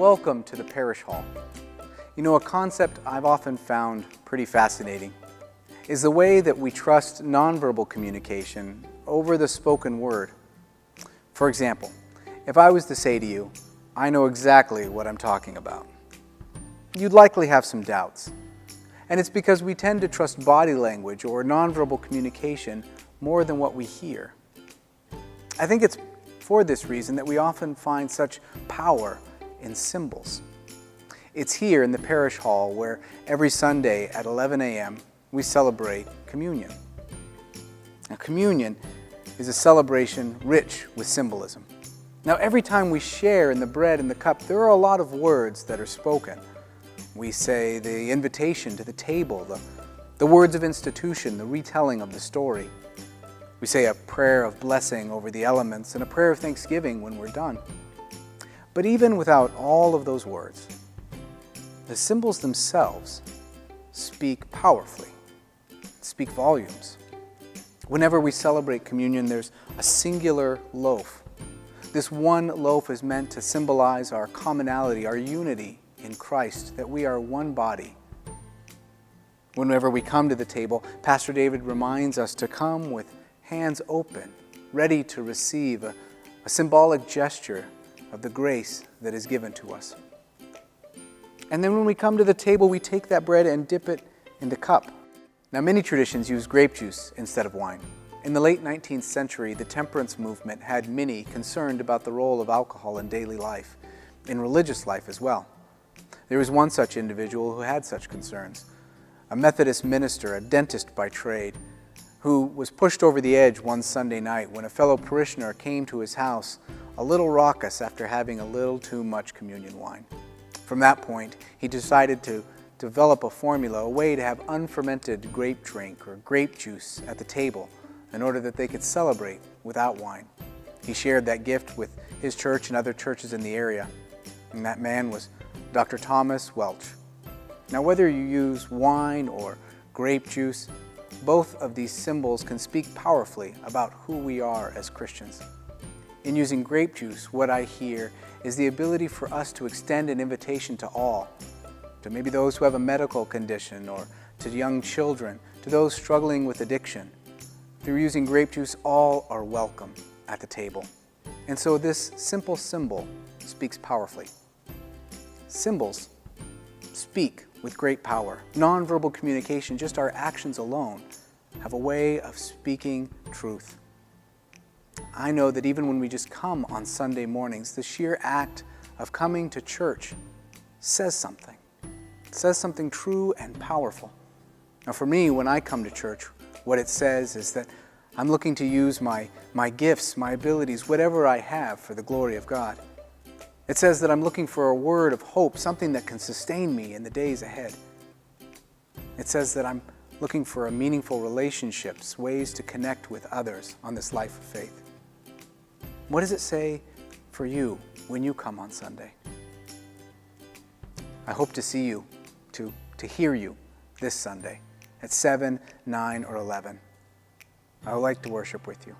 welcome to the parish hall. You know, a concept I've often found pretty fascinating is the way that we trust nonverbal communication over the spoken word. For example, if I was to say to you, I know exactly what I'm talking about, you'd likely have some doubts. And it's because we tend to trust body language or nonverbal communication more than what we hear. I think it's for this reason that we often find such power in symbols. It's here in the parish hall where every Sunday at 11 a.m. we celebrate communion. Now, communion is a celebration rich with symbolism. Now, every time we share in the bread and the cup, there are a lot of words that are spoken. We say the invitation to the table, the words of institution, the retelling of the story. We say a prayer of blessing over the elements and a prayer of thanksgiving when we're done. But even without all of those words, the symbols themselves speak powerfully, speak volumes. Whenever we celebrate communion, there's a singular loaf. This one loaf is meant to symbolize our commonality, our unity in Christ, that we are one body. Whenever we come to the table, Pastor David reminds us to come with hands open, ready to receive a symbolic gesture of the grace that is given to us. And then when we come to the table, we take that bread and dip it in the cup. Now, many traditions use grape juice instead of wine. In the late 19th century, the temperance movement had many concerned about the role of alcohol in daily life, in religious life as well. There was one such individual who had such concerns, a Methodist minister, a dentist by trade, who was pushed over the edge one Sunday night when a fellow parishioner came to his house a little raucous after having a little too much communion wine. From that point, he decided to develop a formula, a way to have unfermented grape drink or grape juice at the table in order that they could celebrate without wine. He shared that gift with his church and other churches in the area, and that man was Dr. Thomas Welch. Now, whether you use wine or grape juice, both of these symbols can speak powerfully about who we are as Christians. In using grape juice, what I hear is the ability for us to extend an invitation to all, to maybe those who have a medical condition, or to young children, to those struggling with addiction. Through using grape juice, all are welcome at the table. And so this simple symbol speaks powerfully. Symbols speak with great power. Nonverbal communication, just our actions alone, have a way of speaking truth. I know that even when we just come on Sunday mornings, the sheer act of coming to church says something. It says something true and powerful. Now, for me, when I come to church, what it says is that I'm looking to use my gifts, my abilities, whatever I have for the glory of God. It says that I'm looking for a word of hope, something that can sustain me in the days ahead. It says that I'm looking for a meaningful relationships, ways to connect with others on this life of faith. What does it say for you when you come on Sunday? I hope to see you, to hear you this Sunday at 7, 9, or 11. I would like to worship with you.